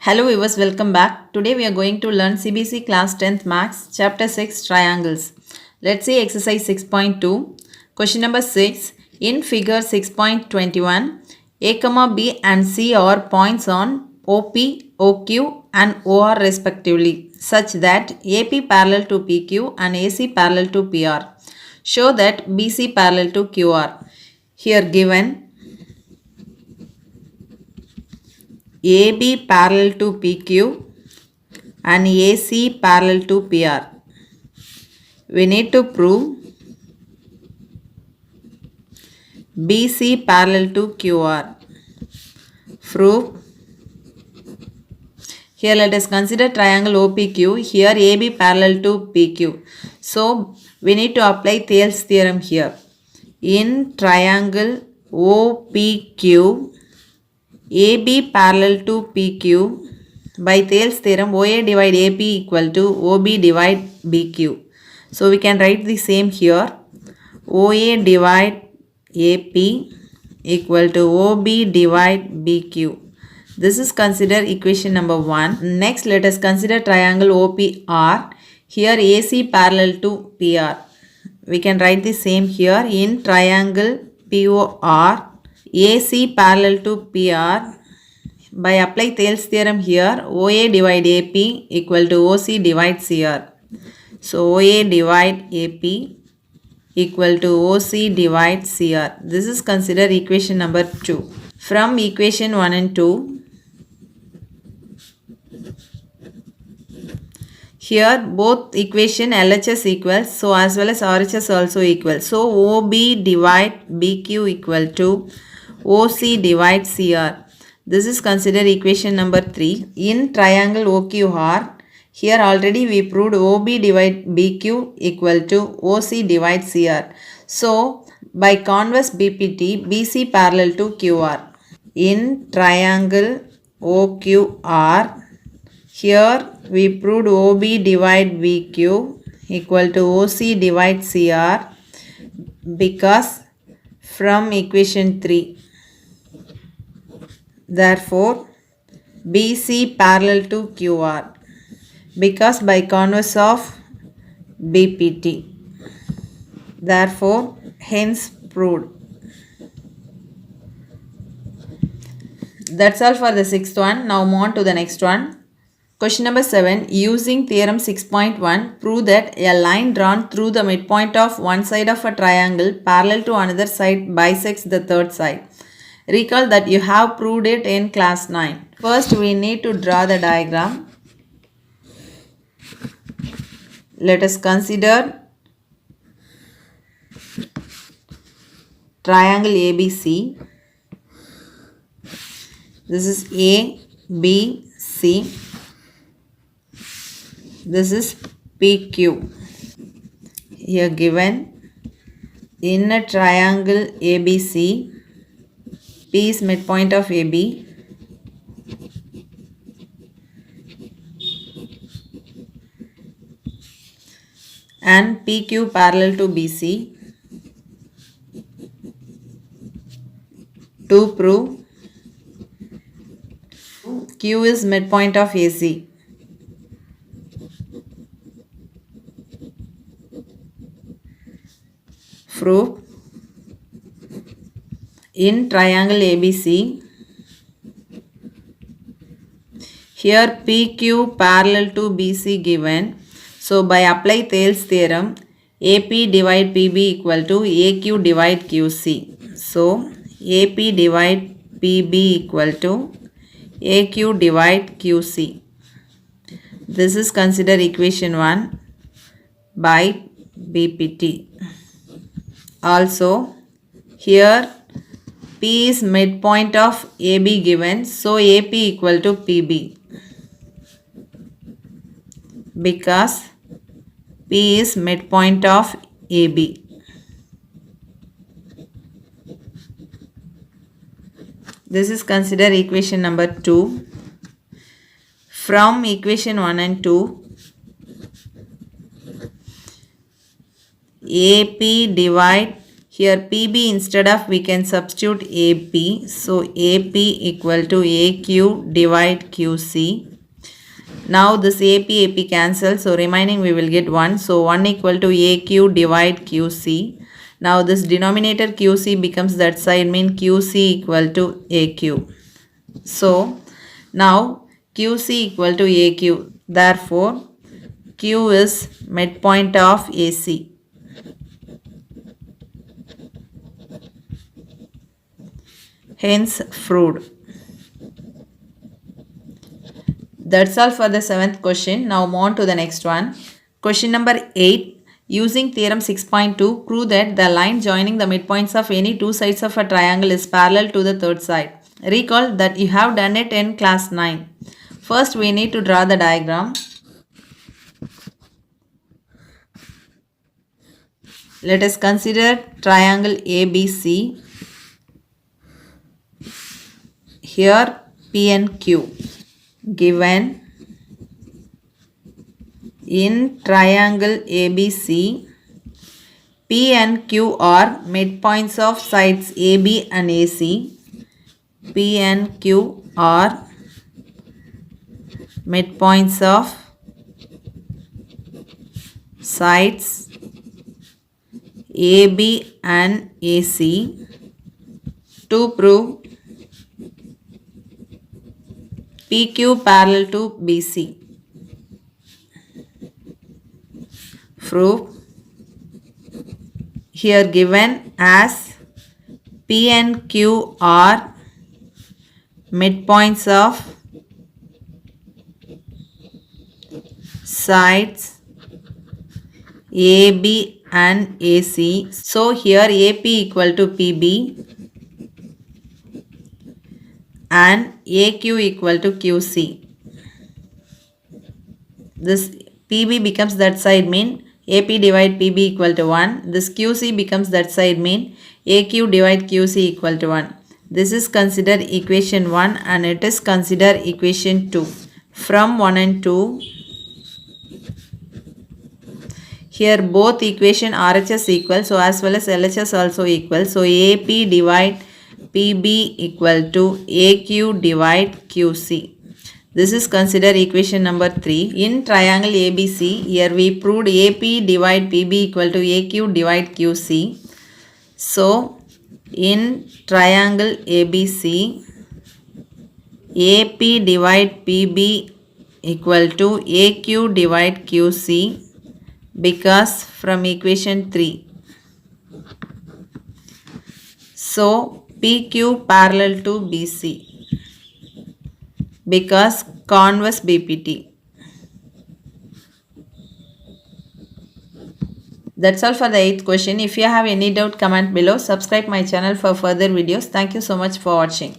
Hello viewers, welcome back. Today we are going to learn CBC class 10th Maths chapter 6 triangles. Let's see exercise 6.2. Question number 6. In figure 6.21, A, B and C are points on OP, OQ and OR respectively such that AP parallel to PQ and AC parallel to PR. Show that BC parallel to QR. Here given AB parallel to PQ and AC parallel to PR. We need to prove BC parallel to QR. Proof. Here let us consider triangle OPQ. Here AB parallel to PQ. So we need to apply Thales theorem here. In triangle OPQ, AB parallel to PQ, by Thales theorem OA divide AP equal to OB divide BQ. So we can write the same here. OA divide AP equal to OB divide BQ. This is considered equation number 1. Next let us consider triangle OPR. Here AC parallel to PR. We can write the same here. In triangle POR, AC parallel to PR, by apply Thales theorem here, OA divide AP equal to OC divide CR. So OA divide AP equal to OC divide CR. This is considered equation number 2. From equation 1 and 2, here both equation LHS equals, so as well as RHS also equal. So OB divide BQ equal to OC divide CR. This is considered equation number 3. In triangle OQR, here already we proved OB divide BQ equal to OC divide CR. So by converse BPT, BC parallel to QR. In triangle OQR, here we proved OB divide BQ equal to OC divide CR because from equation 3. Therefore, BC parallel to QR because by converse of BPT. Therefore, hence proved. That's all for the sixth one. Now move on to the next one. Question number 7. Using theorem 6.1, prove that a line drawn through the midpoint of one side of a triangle parallel to another side bisects the third side. Recall that you have proved it in class 9. First we need to draw the diagram. Let us consider triangle ABC. This is A, B, C. This is PQ. Here given in a triangle ABC, P is midpoint of AB. And PQ parallel to BC. To prove Q is midpoint of AC. Proof. In triangle ABC, here PQ parallel to BC given. So by apply Thales theorem, AP divide PB equal to AQ divide QC. So AP divide PB equal to AQ divide QC. This is considered equation 1 by BPT. Also here P is midpoint of AB given, so AP equal to PB because P is midpoint of AB. This is considered equation number 2. From equation 1 and 2, AP divide Here PB instead of we can substitute AP. So AP equal to AQ divide QC. Now this AP cancel. So remaining we will get 1. So 1 equal to AQ divide QC. Now this denominator QC becomes that side, mean QC equal to AQ. So now QC equal to AQ. Therefore Q is midpoint of AC. Hence proved. That's all for the 7th question. Now move on to the next one. Question number 8. Using theorem 6.2, prove that the line joining the midpoints of any two sides of a triangle is parallel to the third side. Recall that you have done it in class 9. First we need to draw the diagram. Let us consider triangle ABC. Here P and Q. Given in triangle ABC, P and Q are midpoints of sides AB and AC. P and Q are midpoints of sides AB and AC. To prove PQ parallel to BC. Proof. Here given as P and Q are midpoints of sides AB and AC. So here AP equal to PB and AQ equal to QC. This PB becomes that side, mean AP divide PB equal to 1. This QC becomes that side, mean AQ divide QC equal to 1. This is considered equation 1 and it is considered equation 2. From 1 and 2, here both equation RHS equal, so as well as LHS also equal. So AP divide PB equal to AQ divide QC. This is considered equation number 3. In triangle ABC, here we proved AP divide PB equal to AQ divide QC. So in triangle ABC, AP divide PB equal to AQ divide QC because from equation 3. So PQ parallel to BC because converse BPT. That's all for the 8th question. If you have any doubt, comment below. Subscribe my channel for further videos. Thank you so much for watching.